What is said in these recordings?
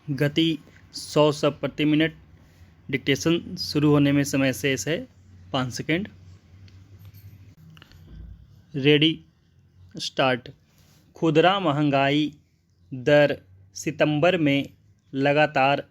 गति 100 शब्द प्रति मिनट। डिक्टेशन शुरू होने में समय शेष है 5 सेकेंड। Ready start. खुदरा महंगाई दर सितंबर में लगातार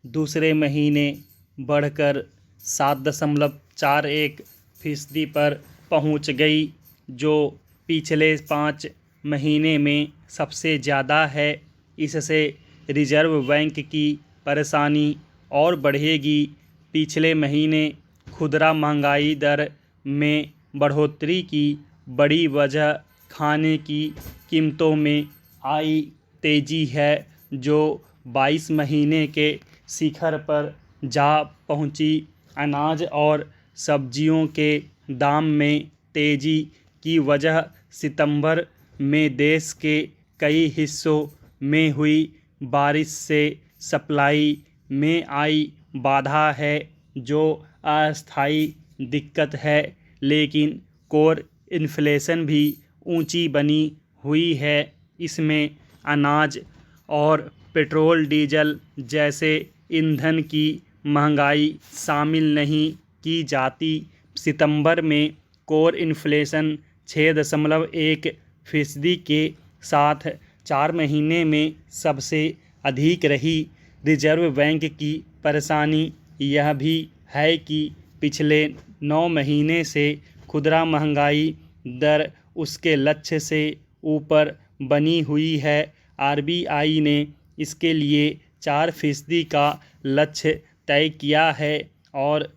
दूसरे महीने बढ़कर 7.41% पर पहुंच गई, जो पिछले 5 महीने में सबसे ज़्यादा है। इससे रिजर्व बैंक की परेशानी और बढ़ेगी। पिछले महीने खुदरा महंगाई दर में बढ़ोतरी की बड़ी वजह खाने की कीमतों में आई तेजी है, जो 22 महीने के शिखर पर जा पहुंची। अनाज और सब्जियों के दाम में तेजी की वजह सितंबर में देश के कई हिस्सों में हुई बारिश से सप्लाई में आई बाधा है, जो अस्थायी दिक्कत है। लेकिन कोर इन्फ्लेशन भी ऊंची बनी हुई है। इसमें अनाज और पेट्रोल डीजल जैसे ईंधन की महंगाई शामिल नहीं की जाती। सितंबर में कोर इन्फ्लेशन 6.1% के साथ 4 महीने में सबसे अधिक रही। रिजर्व बैंक की परेशानी यह भी है कि पिछले 9 महीने से खुदरा महंगाई दर उसके लक्ष्य से ऊपर बनी हुई है। आरबीआई ने इसके लिए 4% का लक्ष्य तय किया है और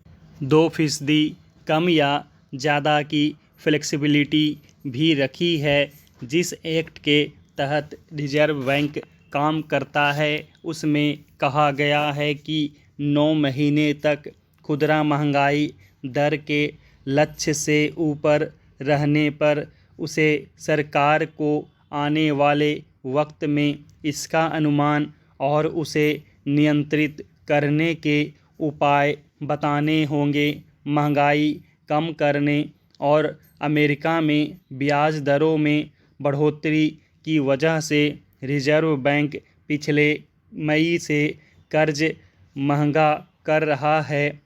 2% कम या ज़्यादा की फ्लेक्सिबिलिटी भी रखी है। जिस एक्ट के तहत रिजर्व बैंक काम करता है, उसमें कहा गया है कि 9 महीने तक खुदरा महंगाई दर के लक्ष्य से ऊपर रहने पर उसे सरकार को आने वाले वक्त में इसका अनुमान और उसे नियंत्रित करने के उपाय बताने होंगे। महंगाई कम करने और अमेरिका में ब्याज दरों में बढ़ोतरी की वजह से रिजर्व बैंक पिछले मई से कर्ज महंगा कर रहा है।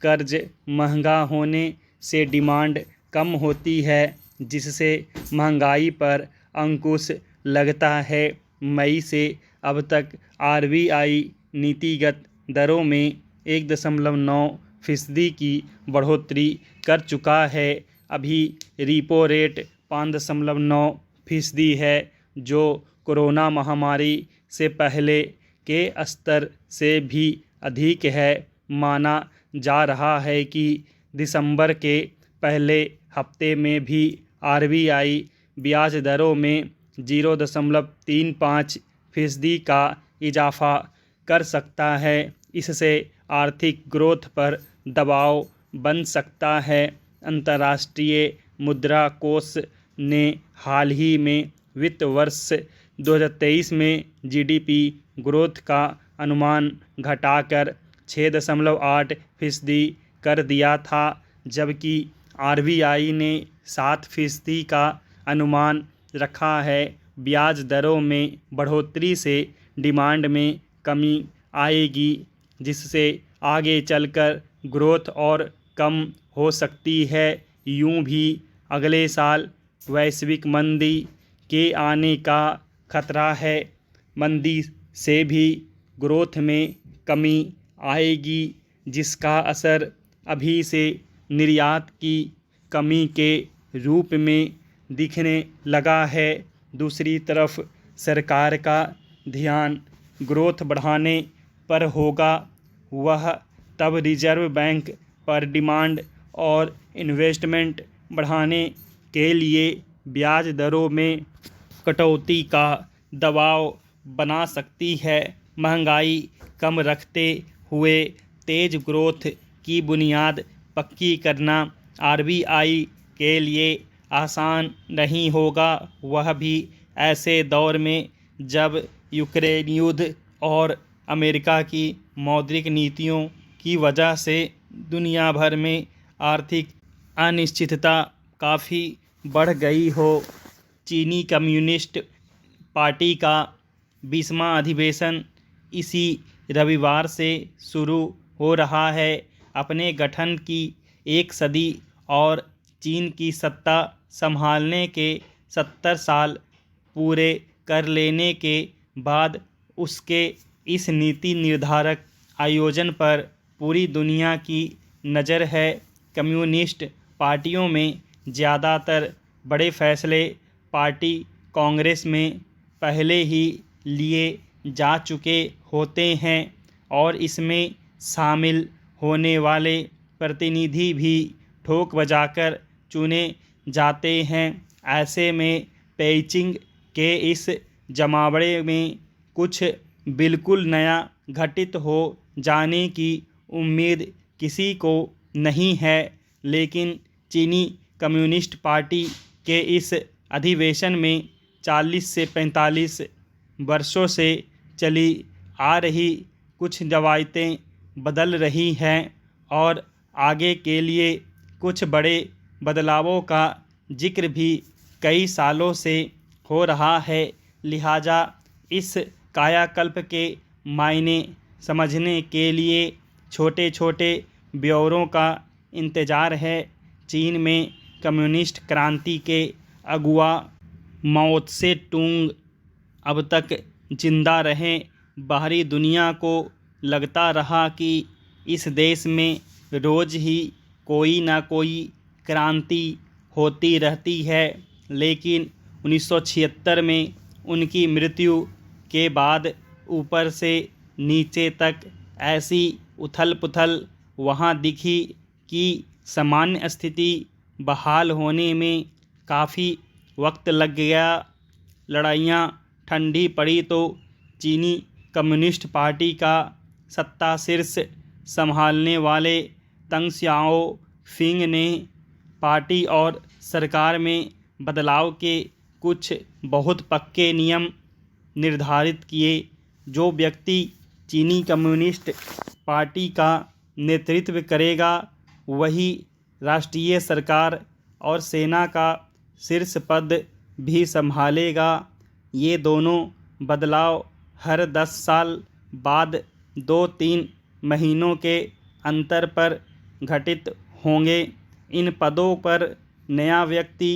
कर्ज महंगा होने से डिमांड कम होती है, जिससे महंगाई पर अंकुश लगता है। मई से अब तक आरबीआई नीतिगत दरों में 1.9% की बढ़ोतरी कर चुका है। अभी रेपो रेट 5.9% है, जो कोरोना महामारी से पहले के स्तर से भी अधिक है। माना जा रहा है कि दिसंबर के पहले हफ्ते में भी आरबीआई ब्याज दरों में 0.35% का इजाफा कर सकता है। इससे आर्थिक ग्रोथ पर दबाव बन सकता है। अंतर्राष्ट्रीय मुद्रा कोष ने हाल ही में वित्त वर्ष 2023 में जीडीपी ग्रोथ का अनुमान घटाकर 6.8% कर दिया था, जबकि आरबीआई ने 7% का अनुमान रखा है। ब्याज दरों में बढ़ोतरी से डिमांड में कमी आएगी, जिससे आगे चलकर ग्रोथ और कम हो सकती है। यूं भी अगले साल वैश्विक मंदी के आने का खतरा है। मंदी से भी ग्रोथ में कमी आएगी, जिसका असर अभी से निर्यात की कमी के रूप में दिखने लगा है। दूसरी तरफ सरकार का ध्यान ग्रोथ बढ़ाने पर होगा। वह तब रिजर्व बैंक पर डिमांड और इन्वेस्टमेंट बढ़ाने के लिए ब्याज दरों में कटौती का दबाव बना सकती है। महंगाई कम रखते हुए तेज ग्रोथ की बुनियाद पक्की करना आरबीआई के लिए आसान नहीं होगा, वह भी ऐसे दौर में जब यूक्रेन युद्ध और अमेरिका की मौद्रिक नीतियों की वजह से दुनिया भर में आर्थिक अनिश्चितता काफ़ी बढ़ गई हो। चीनी कम्युनिस्ट पार्टी का 20वां अधिवेशन इसी रविवार से शुरू हो रहा है। अपने गठन की 1 सदी और चीन की सत्ता संभालने के 70 साल पूरे कर लेने के बाद उसके इस नीति निर्धारक आयोजन पर पूरी दुनिया की नज़र है। कम्युनिस्ट पार्टियों में ज़्यादातर बड़े फैसले पार्टी कांग्रेस में पहले ही लिए जा चुके होते हैं और इसमें शामिल होने वाले प्रतिनिधि भी ठोक बजाकर चुने जाते हैं। ऐसे में पेइचिंग के इस जमावड़े में कुछ बिल्कुल नया घटित हो जाने की उम्मीद किसी को नहीं है, लेकिन चीनी कम्युनिस्ट पार्टी के इस अधिवेशन में 40 से 45 वर्षों से चली आ रही कुछ रवायतें बदल रही हैं और आगे के लिए कुछ बड़े बदलावों का जिक्र भी कई सालों से हो रहा है। लिहाजा इस कायाकल्प के मायने समझने के लिए छोटे छोटे ब्यौरों का इंतज़ार है। चीन में कम्युनिस्ट क्रांति के अगुआ माओ त्से तुंग अब तक जिंदा रहें। बाहरी दुनिया को लगता रहा कि इस देश में रोज़ ही कोई ना कोई क्रांति होती रहती है, लेकिन 1976 में उनकी मृत्यु के बाद ऊपर से नीचे तक ऐसी उथल पुथल वहाँ दिखी कि सामान्य स्थिति बहाल होने में काफ़ी वक्त लग गया। लड़ाइयाँ ठंडी पड़ी तो चीनी कम्युनिस्ट पार्टी का सत्ता शीर्ष संभालने वाले तंग सियाओ फिंग ने पार्टी और सरकार में बदलाव के कुछ बहुत पक्के नियम निर्धारित किए। जो व्यक्ति चीनी कम्युनिस्ट पार्टी का नेतृत्व करेगा वही राष्ट्रीय सरकार और सेना का शीर्ष पद भी संभालेगा। ये दोनों बदलाव हर 10 साल बाद 2-3 महीनों के अंतर पर घटित होंगे। इन पदों पर नया व्यक्ति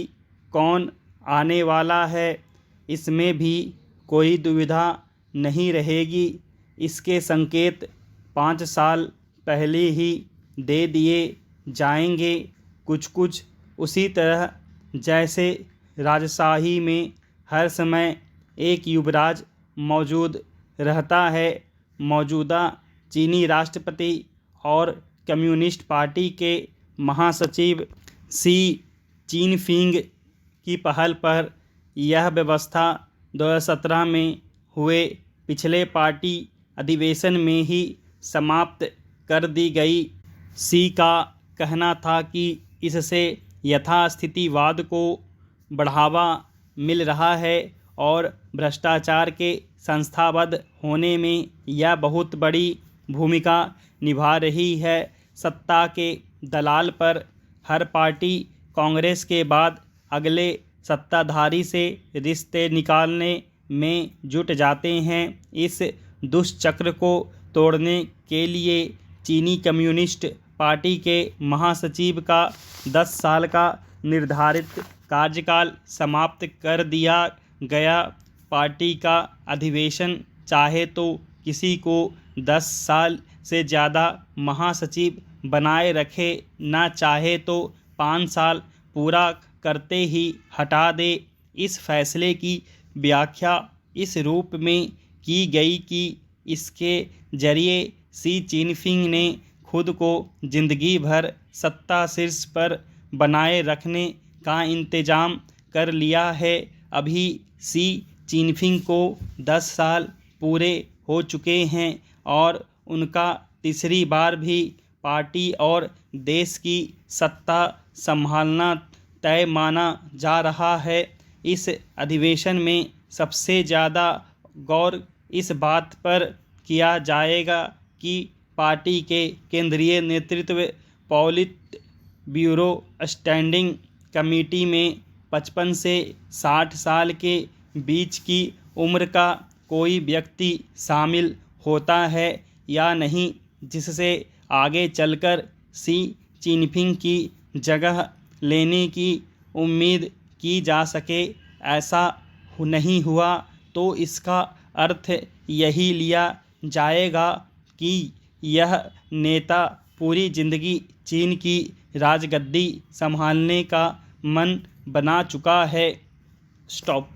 कौन आने वाला है, इसमें भी कोई दुविधा नहीं रहेगी। इसके संकेत 5 साल पहले ही दे दिए जाएंगे। कुछ उसी तरह जैसे राजशाही में हर समय एक युवराज मौजूद रहता है। मौजूदा चीनी राष्ट्रपति और कम्युनिस्ट पार्टी के महासचिव शी चिनफिंग की पहल पर यह व्यवस्था 2017 में हुए पिछले पार्टी अधिवेशन में ही समाप्त कर दी गई। शी का कहना था कि इससे यथास्थितिवाद को बढ़ावा मिल रहा है और भ्रष्टाचार के संस्थाबद्ध होने में यह बहुत बड़ी भूमिका निभा रही है। सत्ता के दलाल पर हर पार्टी कांग्रेस के बाद अगले सत्ताधारी से रिश्ते निकालने में जुट जाते हैं। इस दुष्चक्र को तोड़ने के लिए चीनी कम्युनिस्ट पार्टी के महासचिव का 10 साल का निर्धारित कार्यकाल समाप्त कर दिया गया। पार्टी का अधिवेशन चाहे तो किसी को 10 साल से ज़्यादा महासचिव बनाए रखे, ना चाहे तो 5 साल पूरा करते ही हटा दे। इस फैसले की व्याख्या इस रूप में की गई कि इसके जरिए शी चिनफिंग ने खुद को जिंदगी भर सत्ता शीर्ष पर बनाए रखने का इंतजाम कर लिया है। अभी शी चिनफिंग को 10 साल पूरे हो चुके हैं और उनका तीसरी बार भी पार्टी और देश की सत्ता संभालना तय माना जा रहा है। इस अधिवेशन में सबसे ज़्यादा गौर इस बात पर किया जाएगा कि पार्टी के केंद्रीय नेतृत्व पॉलिट ब्यूरो स्टैंडिंग कमेटी में 55 से 60 साल के बीच की उम्र का कोई व्यक्ति शामिल होता है या नहीं, जिससे आगे चलकर शी चिनफिंग की जगह लेने की उम्मीद की जा सके। ऐसा नहीं हुआ तो इसका अर्थ यही लिया जाएगा कि यह नेता पूरी ज़िंदगी चीन की राजगद्दी संभालने का मन बना चुका है। स्टॉप।